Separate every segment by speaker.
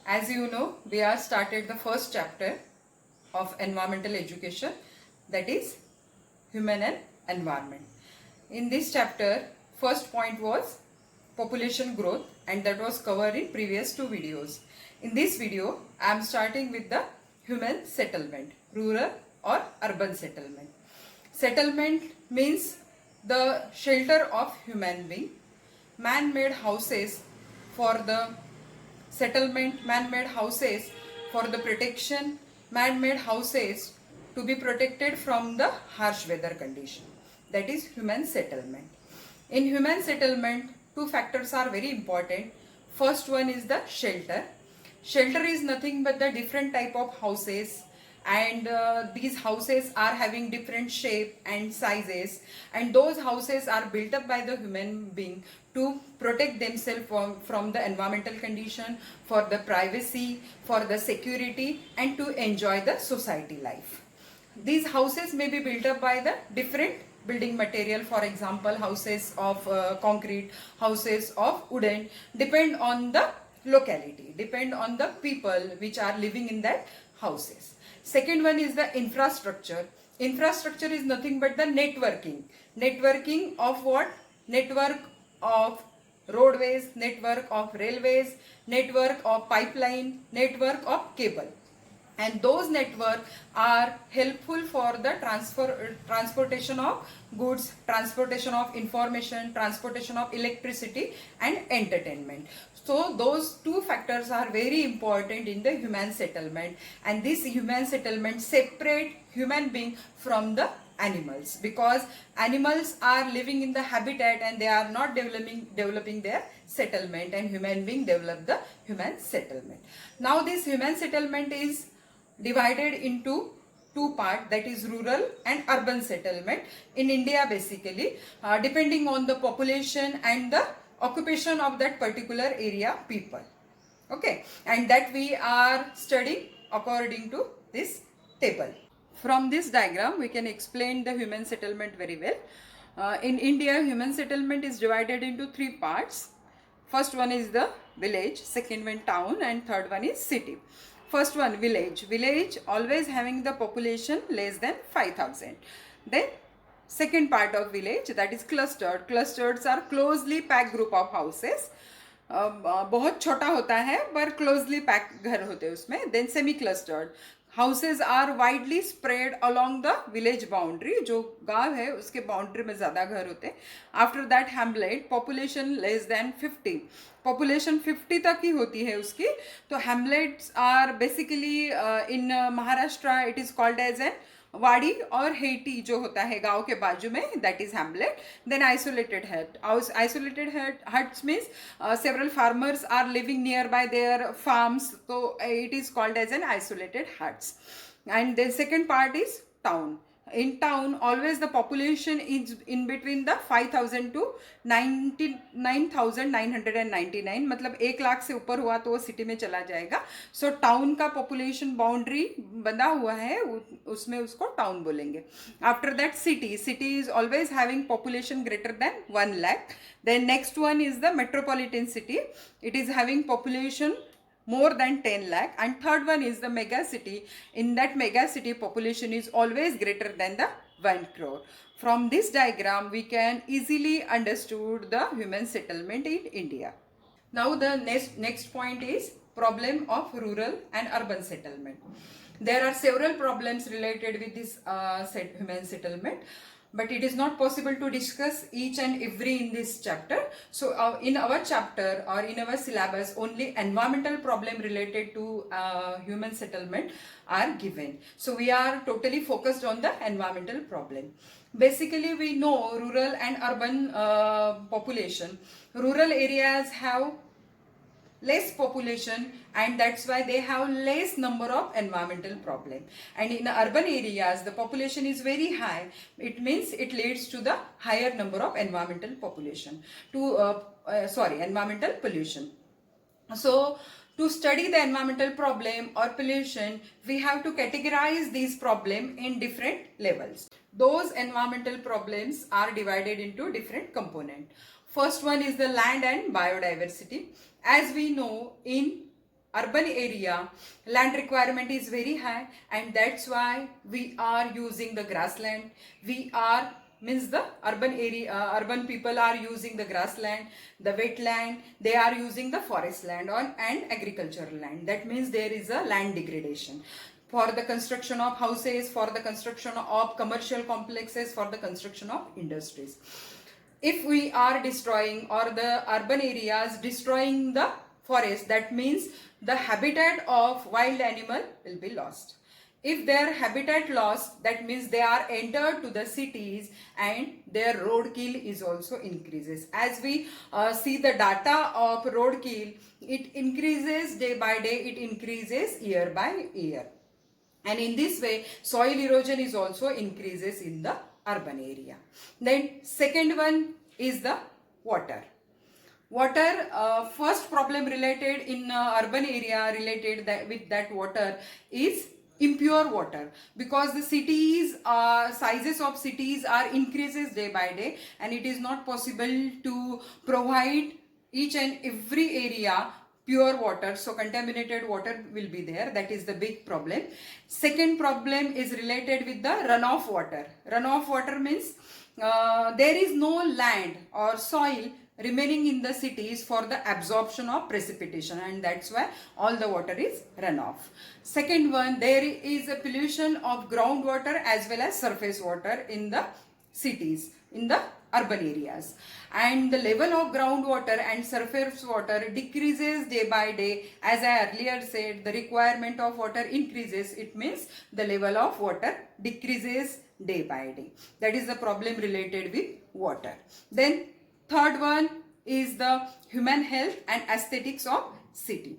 Speaker 1: As you know, we are started the first chapter of environmental education, that is human and environment. In this chapter, first point was population growth, and that was covered in previous two videos. In this video, I am starting with the human settlement, rural or urban settlement. Settlement means the shelter of human being. Man-made houses for the settlement, man-made houses for the protection, man-made houses to be protected from the harsh weather condition. That is human settlement. In human settlement, two factors are very important. First one is the shelter. Shelter is nothing but the different type of houses, and these houses are having different shape and sizes, and those houses are built up by the human being to protect themselves from the environmental condition, for the privacy, for the security, and to enjoy the society life. These houses may be built up by the different building material, for example houses of concrete, houses of wooden, depend on the locality, depend on the people which are living in that houses. Second one is the infrastructure. Infrastructure is nothing but the networking. Networking of what? Network of roadways, network of railways, network of pipeline, network of cable. And those networks are helpful for the transportation of goods, transportation of information, transportation of electricity and entertainment. So those two factors are very important in the human settlement, and this human settlement separate human being from the animals, because animals are living in the habitat and they are not developing their settlement, and human being develop the human settlement. Now this human settlement is divided into two parts, that is rural and urban settlement in India basically, depending on the population and the occupation of that particular area people. Okay, and that we are studying according to this table. From this diagram we can explain the human settlement very well. In India, human settlement is divided into three parts. First one is the village, second one town, and third one is city. First one, village. Village always having the population less than 5,000. Then second part of village, that is clustered. Clusters are closely packed group of houses. बहुत छोटा होता है पर closely pack घर होते हैं उसमें. Then semi clustered houses are widely spread along the village boundary. जो गांव है उसके बाउंड्री में ज़्यादा घर होते हैं. After that hamlet, population less than 50. Population 50 तक ही होती है उसकी. तो hamlets are basically in Maharashtra it is called as an wadi और हेटी जो होता है गांव के बाजू में, that is hamlet. Then isolated hut. Isolated huts means several farmers are living nearby their farms, तो it is called as an isolated huts. And the second part is town. In town always the population is in between the 5,000 to 99,999, मतलब 1 लाख से ऊपर हुआ तो वो city में चला जाएगा. सो टाउन का पॉपुलेशन बाउंड्री बंधा हुआ है उसमें उसको टाउन बोलेंगे. After that city. City is always having population greater than 1 lakh. Then next one is the metropolitan city. It is having population more than 10 lakh. And third one is the mega city. In that mega city population is always greater than the 1 crore. From this diagram we can easily understood the human settlement in India. Now the next point is problem of rural and urban settlement. There are several problems related with this human settlement, but it is not possible to discuss each and every in this chapter. So in our chapter or in our syllabus only environmental problem related to human settlement are given. So we are totally focused on the environmental problem. Basically we know rural and urban population. Rural areas have less population, and that's why they have less number of environmental problem. And in urban areas the population is very high. It means it leads to the higher number of environmental population to environmental pollution. So to study the environmental problem or pollution, we have to categorize these problems in different levels. Those environmental problems are divided into different components. First one is the land and biodiversity. As we know, in urban area, land requirement is very high, and that's why we are using the grassland. We are means the urban area, urban people are using the grassland, the wetland, they are using the forest land and agricultural land. That means there is a land degradation for the construction of houses, for the construction of commercial complexes, for the construction of industries. If we are destroying, or the urban areas destroying the forest, that means the habitat of wild animal will be lost. If their habitat lost, that means they are entered to the cities and their roadkill is also increases. As we see the data of roadkill, it increases day by day, it increases year by year. And in this way, soil erosion is also increases in the urban area. Then second one is the water. Water, first problem related in urban area related with that water is impure water, because the cities, sizes of cities are increases day by day, and it is not possible to provide each and every area pure water, so contaminated water will be there. That is the big problem. Second problem is related with the runoff water. Runoff water means there is no land or soil remaining in the cities for the absorption of precipitation, and that's why all the water is runoff. Second one, there is a pollution of groundwater as well as surface water in the cities, in the urban areas, and the level of groundwater and surface water decreases day by day. As I earlier said, the requirement of water increases, it means the level of water decreases day by day. That is the problem related with water. Then third one is the human health and aesthetics of city.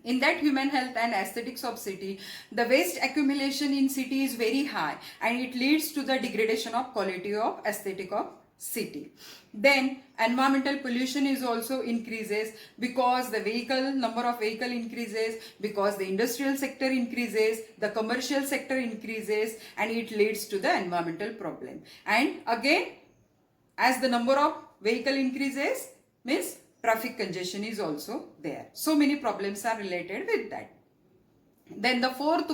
Speaker 1: In that human health and aesthetics of city, the waste accumulation in city is very high, and it leads to the degradation of quality of aesthetic of city. Then environmental pollution is also increases, because the number of vehicle increases, because the industrial sector increases, the commercial sector increases, and it leads to the environmental problem. And again, as the number of vehicle increases, means traffic congestion is also there. So many problems are related with that. Then the fourth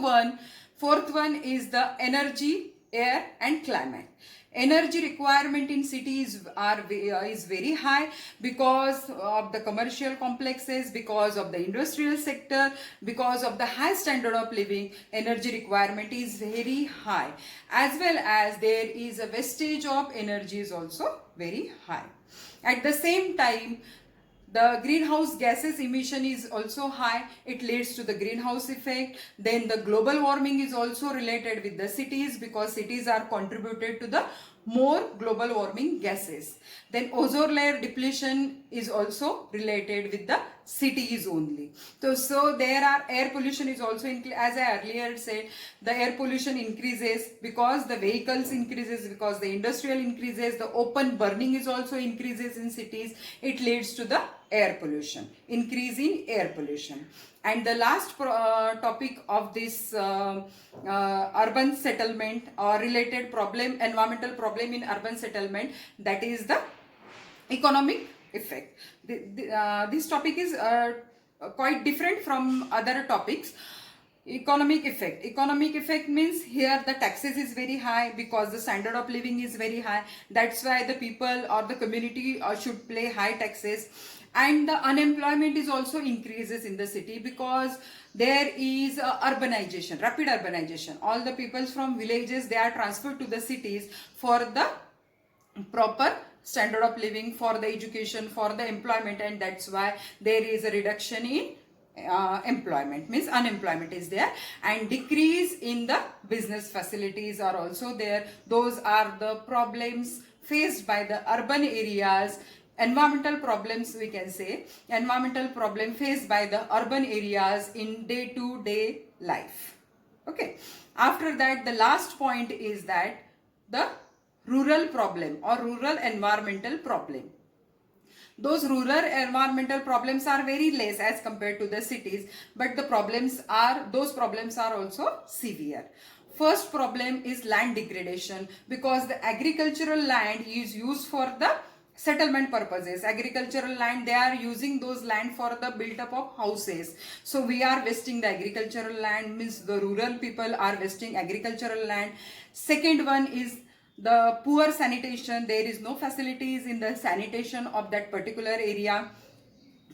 Speaker 1: one is the energy, air and climate. Energy requirement in cities is very high because of the commercial complexes, because of the industrial sector, because of the high standard of living. Energy requirement is very high, as well as there is a wastage of energy is also very high. At the same time, the greenhouse gases emission is also high. It leads to the greenhouse effect. Then the global warming is also related with the cities, because cities are contributed to the more global warming gases. Then ozone layer depletion is also related with the cities only. So there are air pollution is also, as I earlier said, the air pollution increases because the vehicles increases, because the industrial increases, the open burning is also increases in cities. It leads to the air pollution, increase in air pollution. And the last topic of this urban settlement or related problem, environmental problem in urban settlement, that is the economic effect. This topic is quite different from other topics. Economic effect means here the taxes is very high, because the standard of living is very high. That's why the people or the community should pay high taxes. And the unemployment is also increases in the city, because there is urbanization, rapid urbanization. All the people from villages, they are transferred to the cities for the proper standard of living, for the education, for the employment, and that's why there is a reduction in employment, means unemployment is there, and decrease in the business facilities are also there. Those are the problems faced by the urban areas. Environmental problems, we can say, environmental problem faced by the urban areas in day-to-day life. Okay. After that, the last point is that the rural problem or rural environmental problem. Those rural environmental problems are very less as compared to the cities, but those problems are also severe. First problem is land degradation, because the agricultural land is used for the settlement purposes. Agricultural land, they are using those land for the build up of houses. So we are wasting the agricultural land, means the rural people are wasting agricultural land. Second one is the poor sanitation. There is no facilities in the sanitation of that particular area.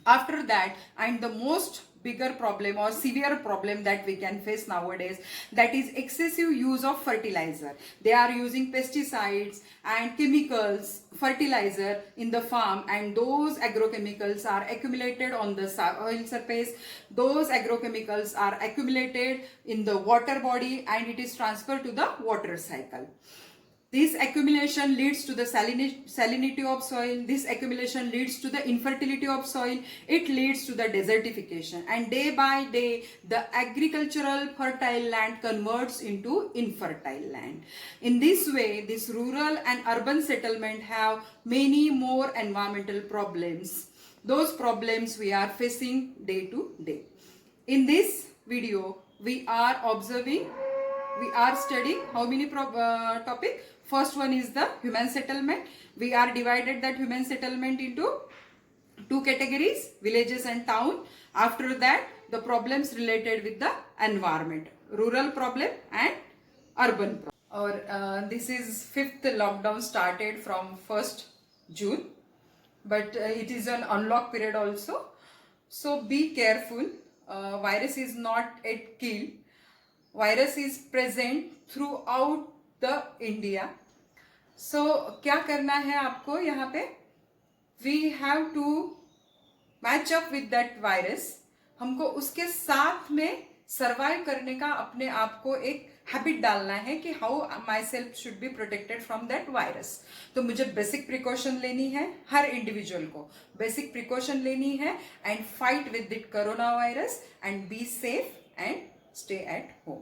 Speaker 1: After that, and the most bigger problem or severe problem that we can face nowadays, that is excessive use of fertilizer. They are using pesticides and chemicals, fertilizer in the farm, and those agrochemicals are accumulated on the soil surface. Those agrochemicals are accumulated in the water body and it is transferred to the water cycle. This accumulation leads to the salinity of soil. This accumulation leads to the infertility of soil. It leads to the desertification. And day by day, the agricultural fertile land converts into infertile land. In this way, this rural and urban settlement have many more environmental problems. Those problems we are facing day to day. In this video, we are studying how many topics? First one is the human settlement. We are divided that human settlement into two categories, villages and town. After that, the problems related with the environment, rural problem and urban problem. This is fifth lockdown started from 1st June, but it is an unlock period also. So be careful. Virus is not yet killed. Virus is present throughout the India. So क्या करना है आपको यहाँ पे? We have to match up with that virus. हमको उसके साथ में सर्वाइव करने का अपने आप को एक हैबिट डालना है कि how my self should be protected from that virus. तो मुझे बेसिक प्रिकॉशन लेनी है, हर इंडिविजुअल को बेसिक प्रिकॉशन लेनी है and fight with the corona virus and be safe and stay at home.